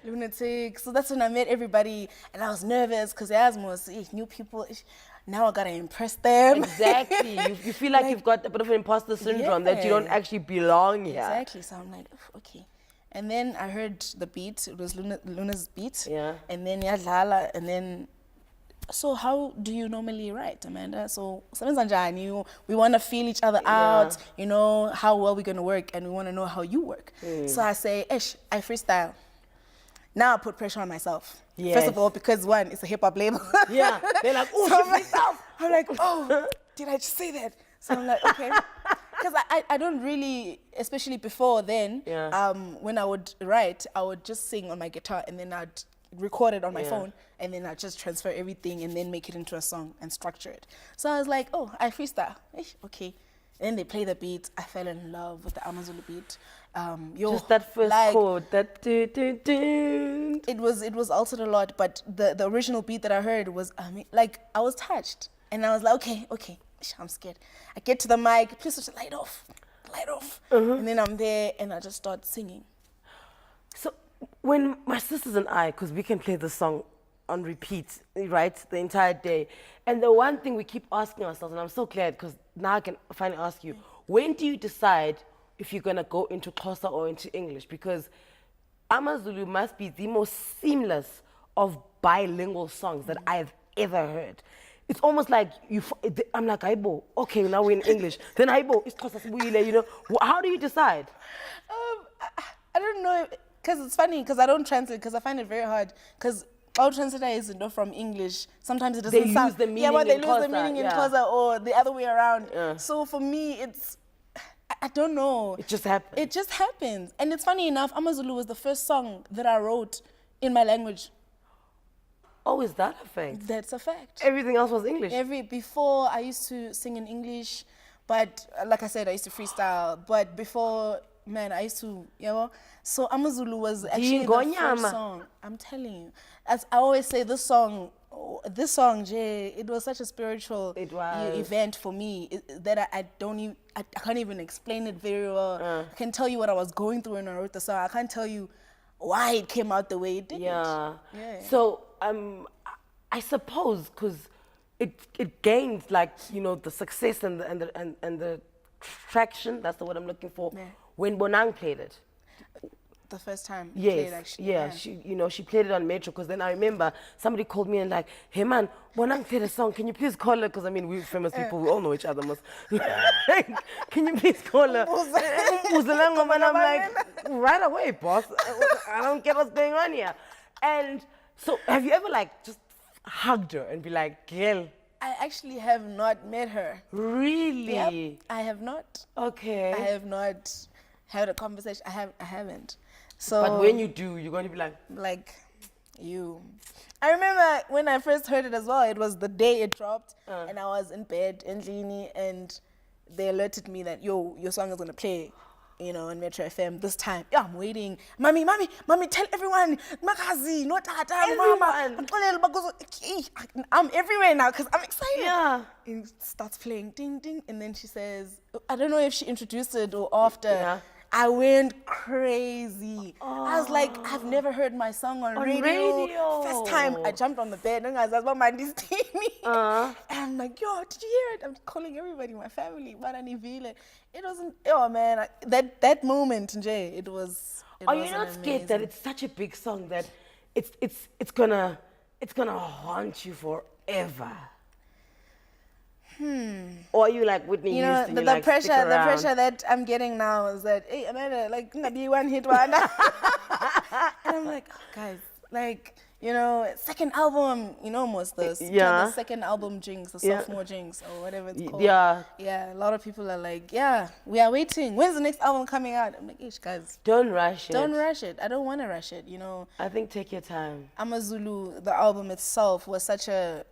S3: Lunatic. So that's when I met everybody, and I was nervous because Asmos, new people. Now I gotta impress them.
S2: Exactly. You feel like you've got a bit of an imposter syndrome that you don't actually belong here.
S3: Exactly. So I'm like, okay. And then I heard the beat. It was Luna's beat.
S2: Yeah.
S3: And then Yadlala. And then, so how do you normally write, Amanda? So we want to feel each other out. You know how well we're gonna work, and we want to know how you work. So I say, I freestyle. Now I put pressure on myself.
S2: Yes.
S3: First of all, because one, it's a hip hop label.
S2: Yeah. They're like, oh,
S3: So
S2: I'm
S3: like, oh, did I just say that? So I'm like, okay. Because I don't really, especially before then, when I would write, I would just sing on my guitar and then I'd record it on my phone and then I'd just transfer everything and then make it into a song and structure it. So I was like, oh, I freestyle. Okay. And then they play the beat. I fell in love with the Amazulu beat.
S2: Just that first chord, that do.
S3: It was altered a lot, but the original beat that I heard was, I was touched. And I was like, okay, I'm scared. I get to the mic, please switch the light off. And then I'm there and I just start singing.
S2: So when my sisters and I, because we can play the song on repeat, right, the entire day. And the one thing we keep asking ourselves, and I'm so glad because now I can finally ask you, when do you decide if you're going to go into Xhosa or into English? Because Amazulu must be the most seamless of bilingual songs that I've ever heard. It's almost like I'm like, Aibo, okay, now we're in English. Then Aibo, it's Xhosa Sibuyile, you know. How do you decide?
S3: I don't know, because it's funny, because I don't translate, because I find it very hard, because all translators from English, sometimes it doesn't sound...
S2: They lose the meaning in
S3: they lose the meaning in Xhosa or the other way around. So for me, I don't know.
S2: It just happens.
S3: It just happens. And it's funny enough, Amazulu was the first song that I wrote in my language.
S2: Oh, is that a fact?
S3: That's a fact.
S2: Everything else was English?
S3: Before, I used to sing in English, but like I said, I used to freestyle. But before, man, I used to, So Amazulu was actually the first song. I'm telling you. As I always say, this song, Jay, it was such a spiritual event for me that I can't even explain it very well. I can tell you what I was going through when I wrote the song. I can't tell you why it came out the way it did.
S2: Yeah. So I suppose because it gained the success and the traction. That's the word I'm looking for. Yeah. When Bonang played it.
S3: The first time
S2: played,
S3: actually.
S2: Yeah, she played it on Metro, because then I remember somebody called me and like, hey man, Bonang played a song, can you please call her? Because I mean, we're famous people, we all know each other most. Can you please call her? And I'm like, right away, boss. I don't get what's going on here. And so have you ever just hugged her and be like, girl?
S3: I actually have not met her.
S2: Really?
S3: Yep, I have not.
S2: Okay.
S3: I have not had a conversation. I haven't. So,
S2: but when you do, you're going to be like you. I remember when I first heard it as well, it was the day it dropped, and I was in bed in Lini, and they alerted me that, your song is going to play.
S4: you know, on Metro FM this time. Yeah, I'm waiting. Mommy, tell everyone. Makazi, no tata, mama. I'm everywhere now because I'm excited.
S2: Yeah.
S4: And it starts playing, ding, ding. And then she says, I don't know if she introduced it or after.
S2: Yeah.
S4: I went crazy. I was like, I've never heard my song on radio. First time I jumped on the bed and I was like, Mama, this And I'm like, yo, did you hear it? I'm calling everybody, my family. But I didn't feel it. It wasn't, oh man, that moment, Jay, it was.
S2: Are you not scared that it's such a big song that it's gonna haunt you forever? Or are you like Whitney
S4: you know,
S2: Houston?
S4: the
S2: like,
S4: pressure that I'm getting now is that, hey, Amanda, like, be one hit one. And I'm like, oh, guys, like, you know, second album, you know, almost the second album jinx, the sophomore jinx, or whatever it's called.
S2: Yeah.
S4: Yeah, a lot of people are like, yeah, we are waiting. When's the next album coming out? I'm like, ish, guys.
S2: Don't rush it.
S4: Don't rush it. I don't want to rush it, you know.
S2: I think take your time.
S4: Amazulu, the album itself, was such a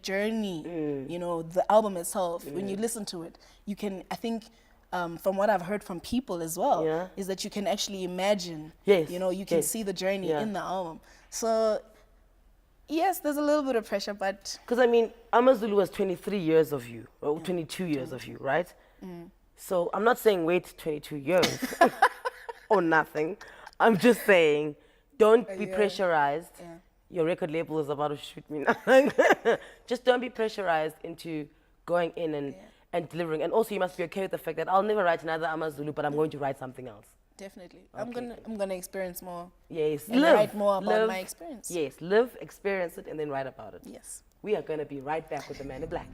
S4: journey, you know, the album itself. When you listen to it, you can, I think, from what I've heard from people as well, is that you can actually imagine, you know, you can see the journey in the album. So, yes, there's a little bit of pressure, but...
S2: Because, I mean, Amazulu was 23 years of you, or 22 years of you, right? So, I'm not saying wait 22 years or nothing. I'm just saying, don't be pressurized. Your record label is about to shoot me now. Just don't be pressurized into going in and delivering. And also, you must be okay with the fact that I'll never write another Amazulu, but I'm going to write something else.
S4: Definitely. Okay. I'm gonna experience more.
S2: Yes.
S4: And write more about my experience.
S2: Yes. Live, experience it, and then write about it.
S4: Yes.
S2: We are gonna be right back with the Man in Black.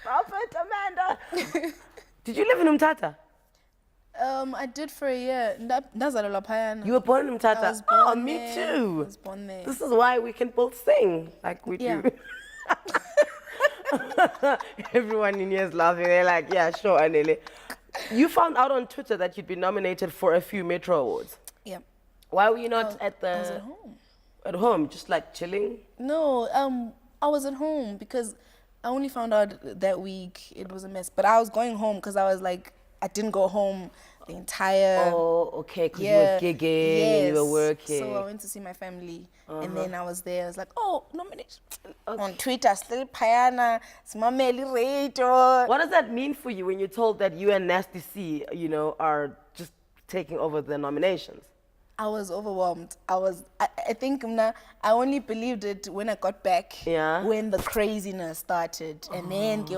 S2: Stop it, Amanda. Did you live in Umtata?
S4: I did for a year.
S2: You were born in Umtata?
S4: I was born
S2: me
S4: there.
S2: too.
S4: I was born there.
S2: This is why we can both sing like we do. Everyone in here is laughing. They're like, yeah, sure, Anele. You found out on Twitter that you'd been nominated for a few Metro Awards.
S4: Yeah.
S2: Why were you not
S4: I was at home.
S2: At home, just like chilling?
S4: No, I was at home because I only found out that week. It was a mess. But I was going home because I was like, I didn't go home the entire...
S2: Oh, okay, because you were gigging and you were working.
S4: So I went to see my family and then I was there. I was like, oh, nomination. On Twitter, still Payana, Smameli Radio.
S2: What does that mean for you when you're told that you and Nasty C, you know, are just taking over the nominations?
S4: I was overwhelmed. I think I only believed it when I got back, when the craziness started. And then, you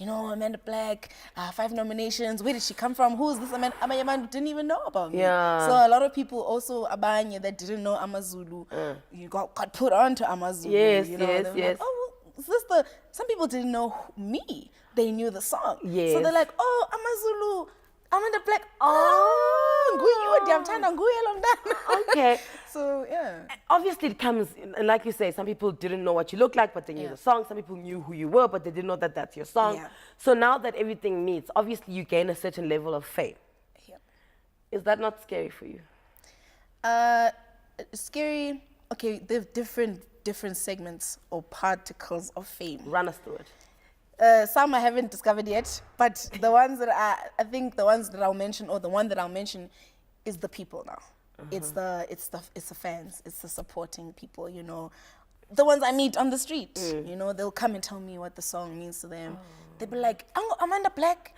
S4: know, Amanda Black, 5 nominations. Where did she come from? Who's this Amanda? Amanda didn't even know about me.
S2: Yeah.
S4: So a lot of people also, Abanye, that didn't know Amazulu, you got put onto Amazulu.
S2: Yes,
S4: you know,
S2: yes.
S4: Like, oh, is this the... Some people didn't know me. They knew the song.
S2: Yes.
S4: So they're like, oh, Amazulu, Amanda Black.
S2: Okay.
S4: So, yeah.
S2: Obviously, it comes, and like you say, some people didn't know what you look like, but they knew the song. Some people knew who you were, but they didn't know that that's your song.
S4: Yeah.
S2: So now that everything meets, obviously you gain a certain level of fame.
S4: Yep.
S2: Is that not scary for you?
S4: Scary. Okay, there are different segments or particles of fame.
S2: Run us through it.
S4: Some I haven't discovered yet, but the ones that I think the ones that I'll mention, or the one that I'll mention, is the people now. It's the fans. It's the supporting people. You know, the ones I meet on the street. You know, they'll come and tell me what the song means to them. They'll be like, Amanda Black,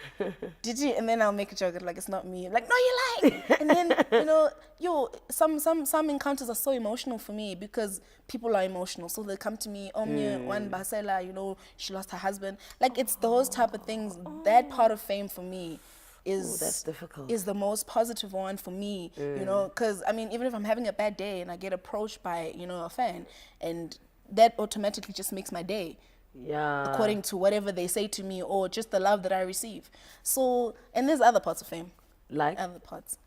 S4: did you? And then I'll make a joke like it's not me. I'm like, no, you're lying. And then you know, some encounters are so emotional for me because people are emotional. So they'll come to me, one Basela, you know, she lost her husband. Like it's those type of things. That part of fame for me
S2: that's difficult.
S4: Is the most positive one for me. You know, because I mean, even if I'm having a bad day and I get approached by a fan, and that automatically just makes my day.
S2: Yeah.
S4: According to whatever they say to me or just the love that I receive. So, and there's other parts of fame.
S2: Like?
S4: Other parts.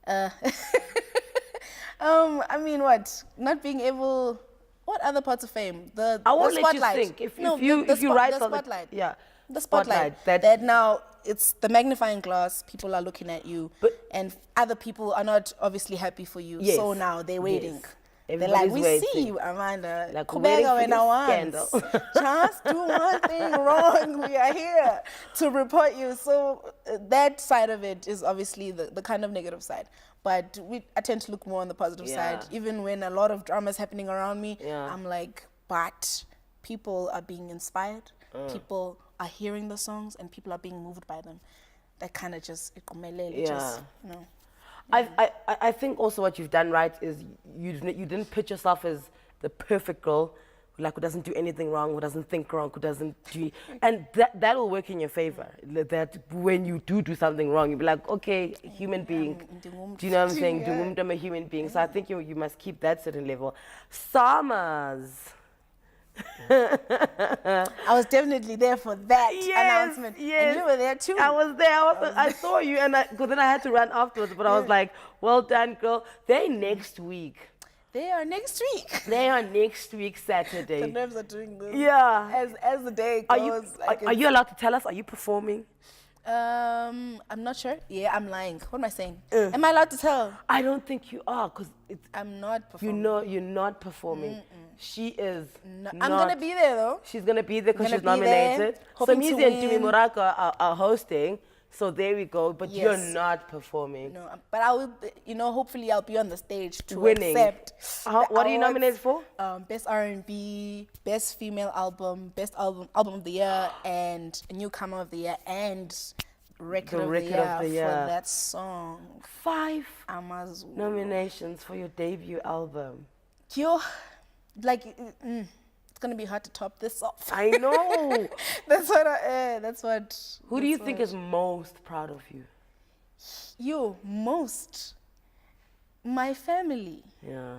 S4: I mean, what? Not being able... What other parts of fame?
S2: I won't let you think. If you write
S4: the
S2: something...
S4: spotlight.
S2: Yeah.
S4: The spotlight. That now it's the magnifying glass. People are looking at you, and other people are not obviously happy for you.
S2: Yes.
S4: So now they're waiting.
S2: Yes.
S4: They're like, we
S2: Everybody's
S4: see
S2: waiting.
S4: you, Amanda.
S2: Like,
S4: Kubeka
S2: waiting
S4: when
S2: for
S4: I
S2: your
S4: want.
S2: scandal.
S4: Just do one thing wrong. We are here to report you. So that side of it is obviously the kind of negative side. But I tend to look more on the positive side. Even when a lot of drama is happening around me, I'm like, but people are being inspired. People are hearing the songs and people are being moved by them. That kind of just, just, you know.
S2: I think also what you've done right is you didn't put yourself as the perfect girl, like who doesn't do anything wrong, who doesn't think wrong, who doesn't do, and that will work in your favor. That when you do something wrong, you'll be like, okay, human being. Do you know what I'm saying? I'm a human being. So I think you must keep that certain level. Summers.
S4: I was definitely there for that announcement.
S2: Yes.
S4: And you were there too.
S2: I was there. I saw you, and because then I had to run afterwards. But I was like, well done, girl. They're next week.
S4: They are next week.
S2: They are next week, Saturday.
S4: The nerves are doing this.
S2: Yeah.
S4: As the day goes.
S2: Are you allowed to tell us? Are you performing?
S4: I'm not sure. Yeah, I'm lying. What am I saying? Am I allowed to tell?
S2: I don't think you are, because
S4: I'm not performing.
S2: You know, you're not performing. She is.
S4: I'm gonna be there though.
S2: She's gonna be there because she's
S4: Gonna be
S2: nominated.
S4: there,
S2: So
S4: hoping to
S2: Mizi and Tumi
S4: win.
S2: Moraka are hosting. So there we go. But you're
S4: Yes.
S2: not performing.
S4: No, but I will. You know, hopefully I'll be on the stage to
S2: Winning.
S4: accept.
S2: What are you nominated for?
S4: Best R&B, best female album, best album of the year, and newcomer of the year, and record, of the year for that song.
S2: 5
S4: Amazulu.
S2: nominations for your debut album.
S4: Yo, like, it's gonna be hard to top this off.
S2: I know.
S4: That's what.
S2: Who do you think is most proud of you?
S4: You most. My family.
S2: Yeah.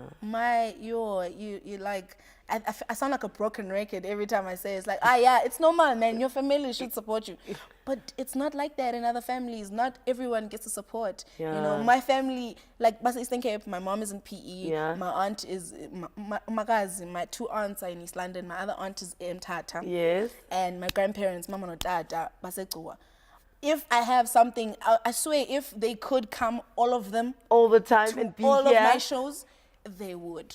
S4: You like, I sound like a broken record every time I say it. It's like, yeah, it's normal, man. Your family should support you. But it's not like that in other families. Not everyone gets the support.
S2: Yeah.
S4: You know, my family, like, Basa Eastern Cape, my mom is in PE.
S2: Yeah.
S4: My aunt is, my 2 aunts are in East London. My other aunt is in Tata.
S2: Yes.
S4: And my grandparents, Mama no Dada, Basequa. If I have something, I swear, if they could come, all of them,
S2: All the time and be
S4: all
S2: here.
S4: of my shows, they would.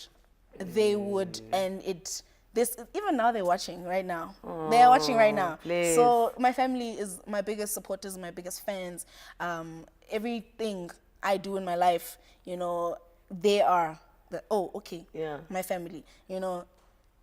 S4: They would. And even now they're watching right now. They are watching right now.
S2: Please.
S4: So my family is my biggest supporters, my biggest fans. Everything I do in my life, you know, they are okay.
S2: Yeah.
S4: My family, you know.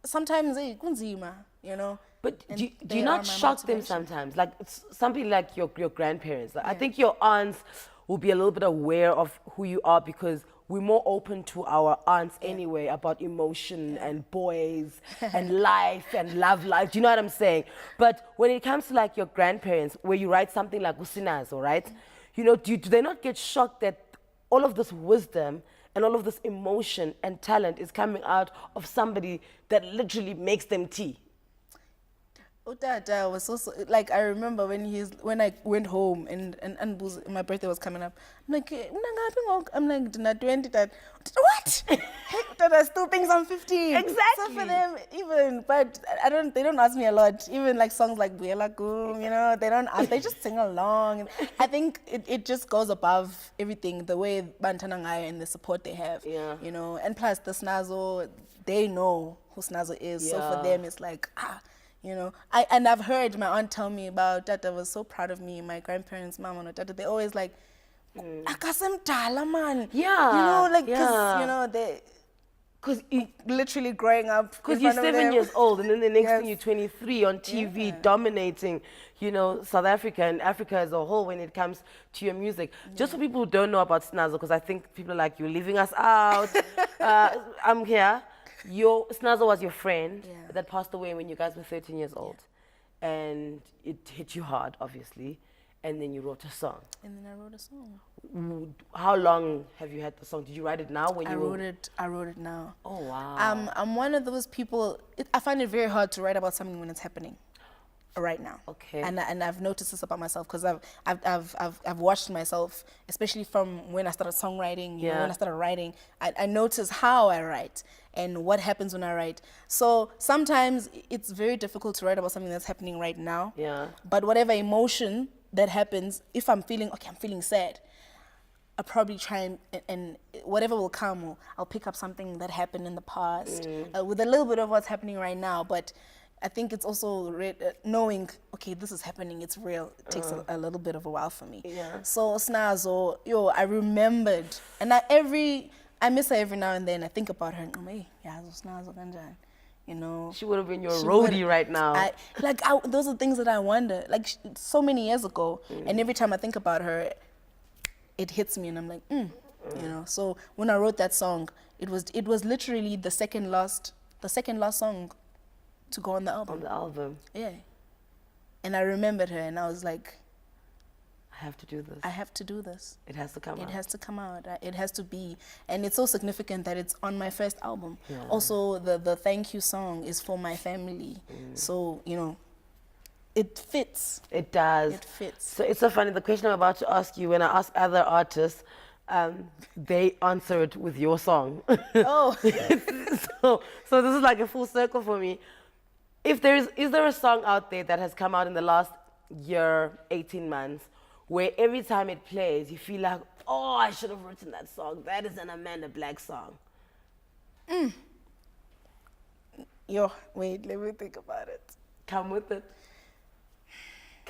S4: Sometimes kunzima, you know.
S2: But
S4: and
S2: do
S4: they
S2: you
S4: are
S2: not
S4: my
S2: shock them
S4: motivation.
S2: sometimes? Like something like your grandparents. Like, I think your aunts will be a little bit aware of who you are because we're more open to our aunts anyway about emotion and boys and life and love life. Do you know what I'm saying? But when it comes to like your grandparents, where you write something like Usinazo, right? You know, do they not get shocked that all of this wisdom and all of this emotion and talent is coming out of somebody that literally makes them tea?
S4: Utata was also like, I remember when I went home and my birthday was coming up. I'm like, I'm like, "Dina 20 that what? That still thinks I'm 15."
S2: Exactly.
S4: So for them, even, but they don't ask me a lot. Even like songs like Buyela Kum, you know, they don't ask. They just sing along. And I think it just goes above everything. The way Bantanangai and the support they have.
S2: Yeah.
S4: You know, and plus the Snazo, they know who Snazo is. So for them, it's like you know, I've heard my aunt tell me about Tata was so proud of me. My grandparents, Mama and Tata, they always like, "Akasemdala man."
S2: Yeah.
S4: You know, like, cause you know because literally growing up.
S2: Because you're 7 years old, and then the next thing you're 23 on TV, dominating, you know, South Africa and Africa as a whole when it comes to your music. Just for people who don't know about Snazo, because I think people are like, "You're leaving us out." I'm here. Snazo was your friend that passed away when you guys were 13 years old. And it hit you hard, obviously. And then you wrote a song.
S4: And then I wrote a song.
S2: How long have you had the song? Did you write it now?
S4: I wrote it now.
S2: Oh, wow.
S4: I'm one of those people, I find it very hard to write about something when it's happening right now.
S2: Okay.
S4: And I've noticed this about myself because I've watched myself, especially from when I started songwriting, you know, when I started writing, I notice how I write and what happens when I write. So sometimes it's very difficult to write about something that's happening right now.
S2: Yeah.
S4: But whatever emotion that happens, if I'm feeling sad, I'll probably try and whatever will come, or I'll pick up something that happened in the past with a little bit of what's happening right now. But I think it's also knowing, okay, this is happening, it's real. It takes a little bit of a while for me.
S2: Yeah.
S4: So Snazo, I remembered, and I miss her every now and then. I think about her, and hey, yeah, Snazo kanjani. You know,
S2: She would have been your roadie right now.
S4: Those are things that I wonder. Like so many years ago, and every time I think about her, it hits me, and I'm like, you know. So when I wrote that song, it was literally the second last song to go on the album.
S2: On the album.
S4: Yeah. And I remembered her, and I was like,
S2: I have to do this.
S4: I have to do this.
S2: It has to come out.
S4: It has to come out. It has to be. And it's so significant that it's on my first album.
S2: Yeah.
S4: Also, the thank you song is for my family. So, you know, it fits.
S2: It does.
S4: It fits.
S2: So it's so funny. The question I'm about to ask you, when I ask other artists, they answer it with your song.
S4: Oh.
S2: so this is like a full circle for me. Is there a song out there that has come out in the last year, 18 months, where every time it plays, you feel like, oh, I should have written that song. That is an Amanda Black song.
S4: Wait, let me think about it.
S2: Come with it.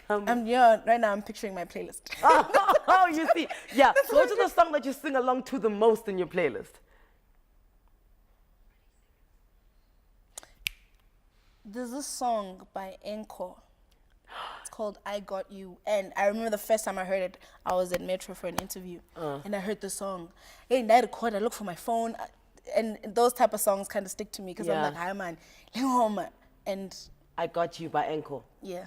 S4: Right now I'm picturing my playlist.
S2: Oh, you see. Yeah, go to the song that you sing along to the most in your playlist.
S4: There's this song by Encore. It's called I Got You. And I remember the first time I heard it, I was at Metro for an interview. And I heard the song. Hey, I record, I look for my phone. And those type of songs kind of stick to me because I'm like, hi, man. And
S2: I Got You by Encore.
S4: yeah.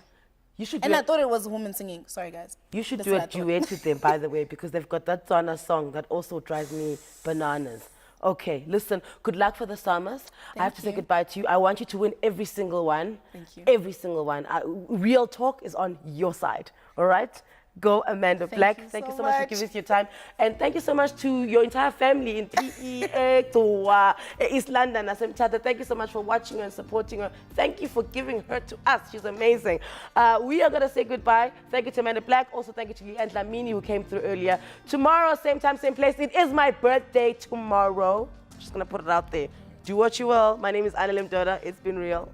S2: You should
S4: And I thought it was a woman singing. Sorry, guys.
S2: You should
S4: That's
S2: do
S4: what
S2: a
S4: I thought.
S2: duet with them, by the way, because they've got that Tswana song that also drives me bananas. Okay, listen, good luck for the summers. I have to say
S4: you.
S2: goodbye to you. I want you to win every single one.
S4: Thank you.
S2: Every single one. Real talk is on your side, all right? Go Amanda Black.
S4: you
S2: Thank you
S4: so
S2: so much for
S4: much.
S2: giving us your time. And thank you so much to your entire family in PE, to East London. Thank you so much for watching her and supporting her. Thank you for giving her to us. She's amazing. We are going to say goodbye. Thank you to Amanda Black. Also, thank you to Leanne Dlamini, who came through earlier. Tomorrow, same time, same place. It is my birthday tomorrow. Just going to put it out there. Do what you will. My name is Anele. It's been real.